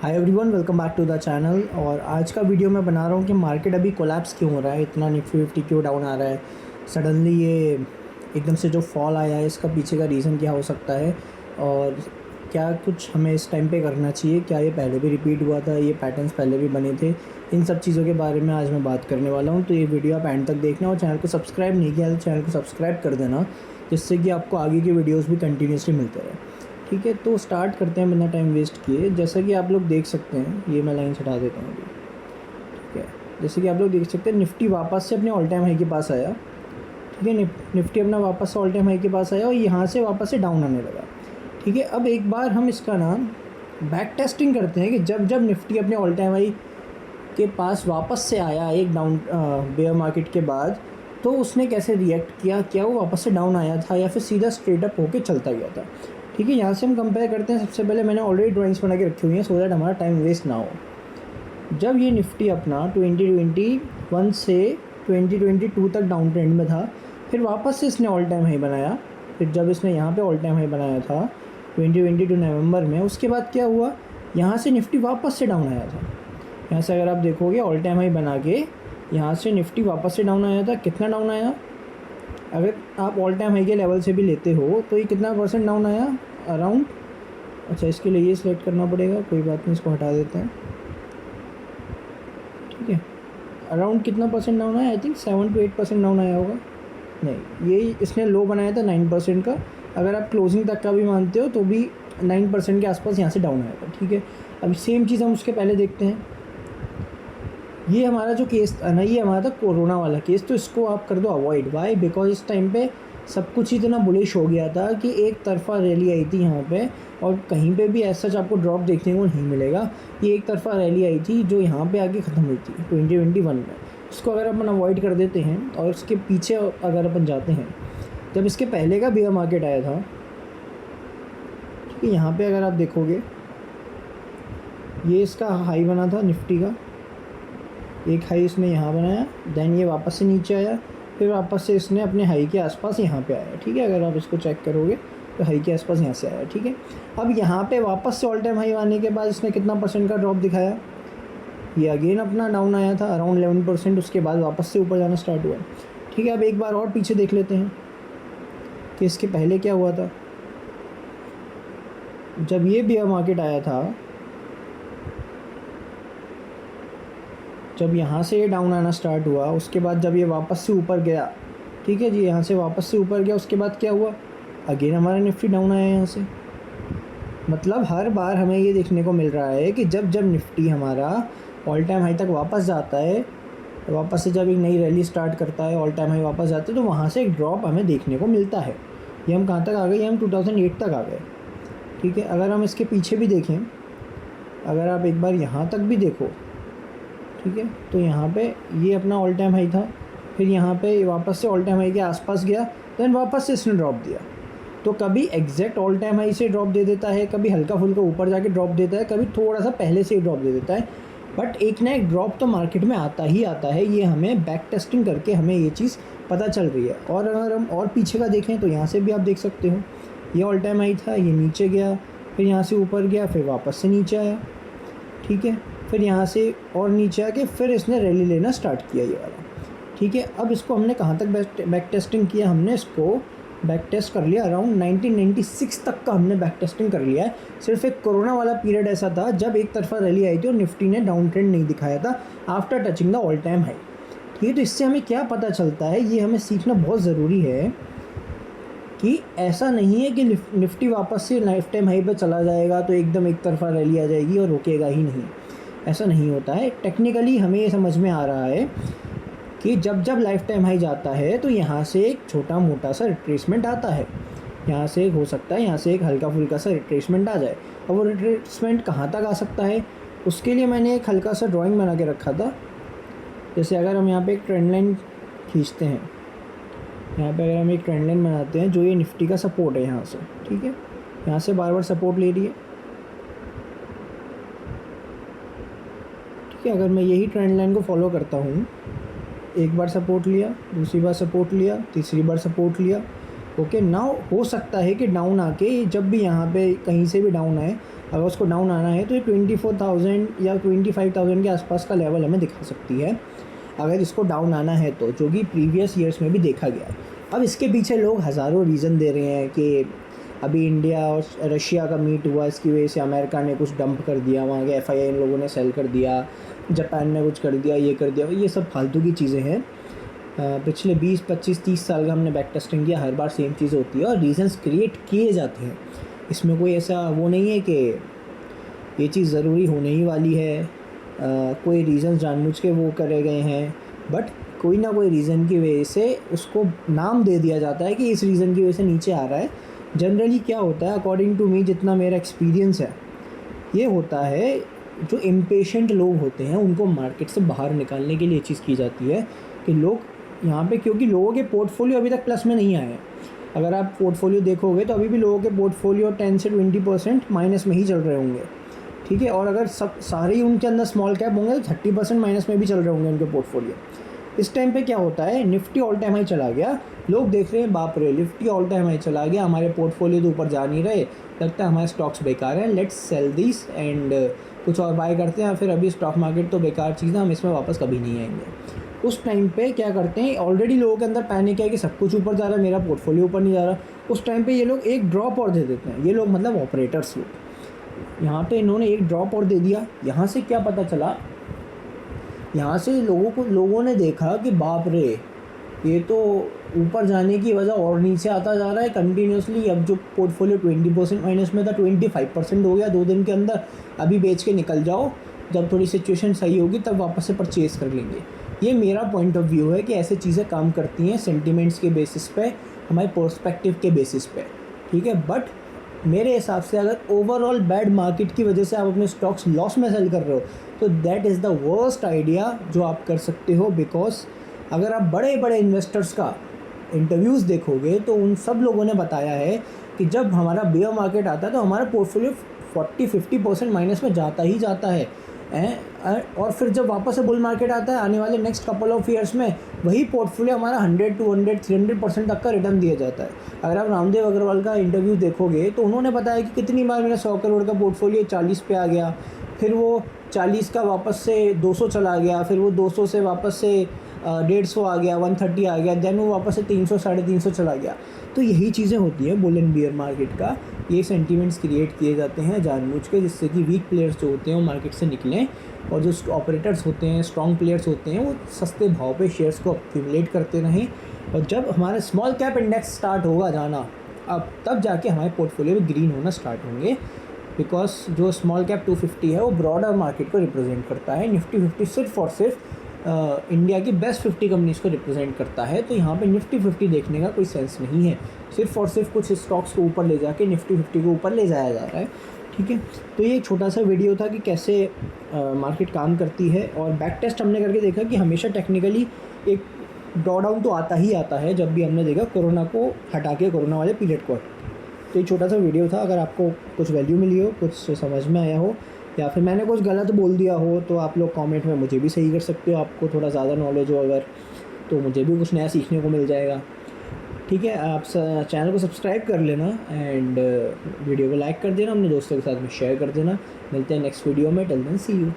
Hi everyone, welcome back to the channel. और आज का वीडियो मैं बना रहा हूँ कि मार्केट अभी कोलैप्स क्यों हो रहा है, इतना निफ्टी 50 क्यों डाउन आ रहा है सडनली। ये एकदम से जो फॉल आया है, इसका पीछे का रीज़न क्या हो सकता है और क्या कुछ हमें इस टाइम पे करना चाहिए। क्या ये पहले भी रिपीट हुआ था, ये पैटर्न्स पहले भी बने थे, इन सब चीज़ों के बारे में आज मैं बात करने वाला हूँ। तो ये वीडियो आप एंड तक देखना और चैनल को सब्सक्राइब नहीं किया तो चैनल को सब्सक्राइब कर देना, जिससे कि आपको आगे की वीडियोज़ भी कंटिन्यूसली मिलते रहे। ठीक है, तो स्टार्ट करते हैं बिना टाइम वेस्ट किए। जैसा कि आप लोग देख सकते हैं, ये मैं लाइन हटा देता हूँ अभी। ठीक है, जैसे कि आप लोग देख सकते हैं, निफ्टी वापस से अपने ऑल टाइम हाई के पास आया। ठीक है, निफ्टी अपना वापस से ऑल टाइम हाई के पास आया और यहाँ से वापस से डाउन आने लगा। ठीक है, अब एक बार हम इसका ना बैक टेस्टिंग करते हैं कि जब जब निफ्टी अपने ऑल टाइम हाई के पास वापस से आया एक डाउन बेयर मार्केट के बाद, तो उसने कैसे रिएक्ट किया। क्या वो वापस से डाउन आया था या फिर सीधा स्ट्रेट अप होके चलता गया था। ठीक है, यहाँ से हम कंपेयर करते हैं। सबसे पहले मैंने ऑलरेडी ड्राइंग्स बना के रखी हुई हैं सो दैट हमारा टाइम वेस्ट ना हो। जब ये निफ्टी अपना 2021 से 2022 तक डाउन ट्रेंड में था, फिर वापस से इसने ऑल टाइम हाई बनाया। फिर जब इसने यहाँ पे ऑल टाइम हाई बनाया था 2022 नवंबर में, उसके बाद क्या हुआ, यहाँ से निफ्टी वापस से डाउन आया था। यहाँ से अगर आप देखोगे, ऑल टाइम हाई बना के यहाँ से निफ्टी वापस से डाउन आया था। कितना डाउन आया, अगर आप ऑल टाइम हाई के लेवल से भी लेते हो तो ये कितना परसेंट डाउन आया, अराउंड। अच्छा, इसके लिए ये सिलेक्ट करना पड़ेगा, कोई बात नहीं, इसको हटा देते हैं। ठीक है, अराउंड कितना परसेंट डाउन आया, आई थिंक 7 to 8% डाउन आया होगा। नहीं, ये इसने लो बनाया था 9% का। अगर आप क्लोजिंग तक का भी मानते हो तो भी 9% के आसपास यहाँ से डाउन आया था। ठीक है, अब सेम चीज़ हम उसके पहले देखते हैं। ये हमारा जो केस था ना, ये हमारा था कोरोना वाला केस, तो इसको आप कर दो अवॉइड। वाई, बिकॉज इस टाइम पे सब कुछ इतना बुलिश हो गया था कि एक तरफा रैली आई थी यहाँ पे, और कहीं पे भी ऐसा आपको ड्रॉप देखने को नहीं मिलेगा। ये एक तरफा रैली आई थी जो यहाँ पे आके ख़त्म हुई थी 2021 में। इसको अगर अपन अवॉइड कर देते हैं और इसके पीछे अगर अपन जाते हैं, जब इसके पहले का बेयर मार्केट आया था, ठीक है, यहाँ पर अगर आप देखोगे, ये इसका हाई बना था निफ्टी का, एक हाई इसने यहाँ बनाया, देन ये वापस से नीचे आया, फिर वापस से इसने अपने हाई के आसपास यहाँ पे आया। ठीक है, अगर आप इसको चेक करोगे तो हाई के आसपास यहाँ से आया। ठीक है, अब यहाँ पे वापस से ऑल टाइम हाई आने के बाद इसने कितना परसेंट का ड्रॉप दिखाया, ये अगेन अपना डाउन आया था अराउंड 11%। उसके बाद वापस से ऊपर जाना स्टार्ट हुआ। ठीक है, अब एक बार और पीछे देख लेते हैं कि इसके पहले क्या हुआ था। जब ये बेयर मार्केट आया था, जब यहाँ से ये डाउन आना स्टार्ट हुआ, उसके बाद जब ये वापस से ऊपर गया, ठीक है जी, यहाँ से वापस से ऊपर गया, उसके बाद क्या हुआ, अगेन हमारा निफ्टी डाउन आया यहाँ से। मतलब हर बार हमें ये देखने को मिल रहा है कि जब जब निफ्टी हमारा ऑल टाइम हाई तक वापस जाता है, वापस से जब एक नई रैली स्टार्ट करता है, ऑल टाइम हाई वापस जाते हैं, तो वहाँ से एक ड्रॉप हमें देखने को मिलता है। ये हम कहाँ तक आ गए, ये हम 2008 तक आ गए। ठीक है, अगर हम इसके पीछे भी देखें, अगर आप एक बार यहाँ तक भी देखो, ठीक है, तो यहाँ पे ये अपना ऑल टाइम हाई था, फिर यहाँ पे वापस से ऑल टाइम हाई के आसपास गया, देन वापस से इसने ड्रॉप दिया। तो कभी एग्जैक्ट ऑल टाइम हाई से ड्रॉप दे देता है, कभी हल्का फुल्का ऊपर जाके ड्रॉप देता है, कभी थोड़ा सा पहले से ही ड्रॉप दे देता है, बट एक ना एक ड्रॉप तो मार्केट में आता ही आता है। ये हमें बैक टेस्टिंग करके हमें ये चीज़ पता चल रही है। और अगर हम और पीछे का देखें तो यहाँ से भी आप देख सकते हो, ये ऑल टाइम हाई था, ये नीचे गया, फिर यहाँ से ऊपर गया, फिर वापस से नीचे आया। ठीक है, फिर यहाँ से और नीचे आके फिर इसने रैली लेना स्टार्ट किया, ये वाला। ठीक है, अब इसको हमने कहाँ तक बैक टेस्टिंग किया, हमने इसको बैक टेस्ट कर लिया अराउंड 1996 तक का हमने बैक टेस्टिंग कर लिया है। सिर्फ एक कोरोना वाला पीरियड ऐसा था जब एक तरफा रैली आई थी और निफ्टी ने डाउन ट्रेंड नहीं दिखाया था after touching the all time high. ठीक है, तो इससे हमें क्या पता चलता है, ये हमें सीखना बहुत ज़रूरी है कि ऐसा नहीं है कि निफ्टी वापस से लाइफ टाइम हाई पर चला जाएगा तो एकदम एक तरफा रैली आ जाएगी और रुकेगा ही नहीं। ऐसा नहीं होता है। टेक्निकली हमें ये समझ में आ रहा है कि जब जब लाइफ टाइम हाई जाता है तो यहाँ से एक छोटा मोटा सा रिट्रेसमेंट आता है, यहाँ से हो सकता है यहाँ से एक हल्का फुल्का सा रिट्रेसमेंट आ जाए। अब वो रिट्रेसमेंट कहाँ तक आ सकता है, उसके लिए मैंने एक हल्का सा ड्राइंग बना के रखा था। जैसे अगर हम यहाँ पे एक ट्रेंड लाइन खींचते हैं, यहाँ पे अगर हम एक ट्रेंड लाइन बनाते हैं जो ये निफ्टी का सपोर्ट है यहाँ से, ठीक है, यहाँ से बार बार सपोर्ट ले रही है। कि अगर मैं यही ट्रेंड लाइन को फॉलो करता हूँ, एक बार सपोर्ट लिया, दूसरी बार सपोर्ट लिया, तीसरी बार सपोर्ट लिया, ओके नाउ हो सकता है कि डाउन आके जब भी यहाँ पे कहीं से भी डाउन आए, अगर उसको डाउन आना है तो ये 24,000 या 25,000 के आसपास का लेवल हमें दिखा सकती है, अगर इसको डाउन आना है तो, जो कि प्रीवियस ईयर्स में भी देखा गया है। अब इसके पीछे लोग हज़ारों रीज़न दे रहे हैं कि अभी इंडिया और रशिया का मीट हुआ, इसकी वजह से अमेरिका ने कुछ डंप कर दिया, वहाँ के FII इन लोगों ने सेल कर दिया, जापान ने कुछ कर दिया, ये कर दिया। ये सब फालतू की चीज़ें हैं। पिछले 20, 25, 30 साल का हमने बैक टेस्टिंग किया, हर बार सेम चीज़ होती है और रीज़न्स क्रिएट किए जाते हैं। इसमें कोई ऐसा वो नहीं है कि ये चीज़ ज़रूरी होने ही वाली है, कोई रीज़न जानबूझ के वो करे गए हैं, बट कोई ना कोई रीज़न की वजह से उसको नाम दे दिया जाता है कि इस रीज़न की वजह से नीचे आ रहा है। जनरली क्या होता है, अकॉर्डिंग टू मी, जितना मेरा एक्सपीरियंस है, ये होता है जो इम्पेशेंट लोग होते हैं उनको मार्केट से बाहर निकालने के लिए ये चीज़ की जाती है कि लोग यहाँ पे, क्योंकि लोगों के पोर्टफोलियो अभी तक प्लस में नहीं आए हैं। अगर आप पोर्टफोलियो देखोगे तो अभी भी लोगों के पोर्टफोलियो 10 से 20% माइनस में ही चल रहे होंगे, ठीक है। और अगर सब सारे ही उनके अंदर स्मॉल कैप होंगे तो 30% माइनस में भी चल रहे होंगे उनके पोर्टफोलियो। इस टाइम पे क्या होता है, निफ्टी ऑल टाइम हाई चला गया, लोग देख रहे हैं बाप रे निफ्टी ऑल टाइम हाई चला गया, हमारे पोर्टफोलियो तो ऊपर जा नहीं रहे, लगता है हमारे स्टॉक्स बेकार हैं, लेट्स सेल दिस एंड कुछ और बाय करते हैं, फिर अभी स्टॉक मार्केट तो बेकार चीज़ है, हम इसमें वापस कभी नहीं आएंगे। उस टाइम पे क्या करते हैं, ऑलरेडी लोगों के अंदर पैनिक है कि सब कुछ ऊपर जा रहा है, मेरा पोर्टफोलियो ऊपर नहीं जा रहा, उस टाइम पे ये लोग एक ड्रॉप और दे देते हैं। ये लोग मतलब ऑपरेटर्स लोग, यहाँ पे इन्होंने एक ड्रॉप और दे दिया। यहाँ से क्या पता चला, यहाँ से लोगों ने देखा कि बाप रे ये तो ऊपर जाने की वजह और नीचे आता जा रहा है कंटिन्यूसली। अब जो पोर्टफोलियो 20% माइनस में था 25% हो गया 2 दिन के अंदर, अभी बेच के निकल जाओ, जब थोड़ी सिचुएशन सही होगी तब वापस से परचेज़ कर लेंगे। ये मेरा पॉइंट ऑफ व्यू है कि ऐसे चीज़ें काम करती हैं सेंटिमेंट्स के बेसिस पे, हमारे पर्सपेक्टिव के बेसिस पे, ठीक है। बट मेरे हिसाब से अगर ओवरऑल बैड मार्केट की वजह से आप अपने स्टॉक्स लॉस में सेल कर रहे हो तो that is the worst idea जो आप कर सकते हो। बिकॉज अगर आप बड़े बड़े इन्वेस्टर्स का इंटरव्यूज़ देखोगे तो उन सब लोगों ने बताया है कि जब हमारा बेयर मार्केट आता है तो हमारा पोर्टफोलियो 40-50% माइनस में जाता ही जाता है, और फिर जब वापस से बुल मार्केट आता है आने वाले नेक्स्ट कपल ऑफ ईयर्स में वही पोर्टफोलियो हमारा 100, 200, 300% तक का रिटर्न दिया जाता है। अगर आप रामदेव अग्रवाल का इंटरव्यू देखोगे तो उन्होंने बताया कि कितनी बार मेरा 100 करोड़ का पोर्टफोलियो 40 पे आ गया, फिर वो 40 का वापस से 200 चला गया, फिर वो 200 से वापस से 150 आ गया, 130 आ गया, देन वो वापस से 300, 350 चला गया। तो यही चीज़ें होती हैं बुल एंड बियर मार्केट का। ये सेंटीमेंट्स क्रिएट किए जाते हैं जानबूझ के, जिससे कि वीक प्लेयर्स जो होते हैं वो मार्केट से निकलें और जो ऑपरेटर्स होते हैं, स्ट्रॉन्ग प्लेयर्स होते हैं, वो सस्ते भाव पे शेयर्स को एक्यूमुलेट करते रहें। और जब हमारा स्मॉल कैप इंडेक्स स्टार्ट होगा जाना, अब तब जाके हमारे पोर्टफोलियो में ग्रीन होना स्टार्ट होंगे। बिकॉज जो स्मॉल कैप 250 है वो ब्रॉडर मार्केट को रिप्रेजेंट करता है, निफ्टी 50 सिर्फ और सिर्फ इंडिया की बेस्ट 50 कंपनीज़ को रिप्रेजेंट करता है। तो यहाँ पे निफ्टी 50 देखने का कोई सेंस नहीं है, सिर्फ और सिर्फ कुछ स्टॉक्स को ऊपर ले जाके निफ्टी 50 को ऊपर ले जाया जा रहा है, ठीक है। तो ये एक छोटा सा वीडियो था कि कैसे मार्केट काम करती है, और बैक टेस्ट हमने करके देखा कि हमेशा टेक्निकली एक ड्रॉ डाउन तो आता ही आता है, जब भी हमने देखा कोरोना को हटा के, कोरोना वाले पीरियड को। तो ये छोटा सा वीडियो था, अगर आपको कुछ वैल्यू मिली हो, कुछ समझ में आया हो, या फिर मैंने कुछ गलत बोल दिया हो तो आप लोग कमेंट में मुझे भी सही कर सकते हो। आपको थोड़ा ज़्यादा नॉलेज हो अगर, तो मुझे भी कुछ नया सीखने को मिल जाएगा, ठीक है। आप चैनल को सब्सक्राइब कर लेना एंड वीडियो को लाइक कर देना, अपने दोस्तों के साथ में शेयर कर देना। मिलते हैं नेक्स्ट वीडियो में, टिल देन सी यू।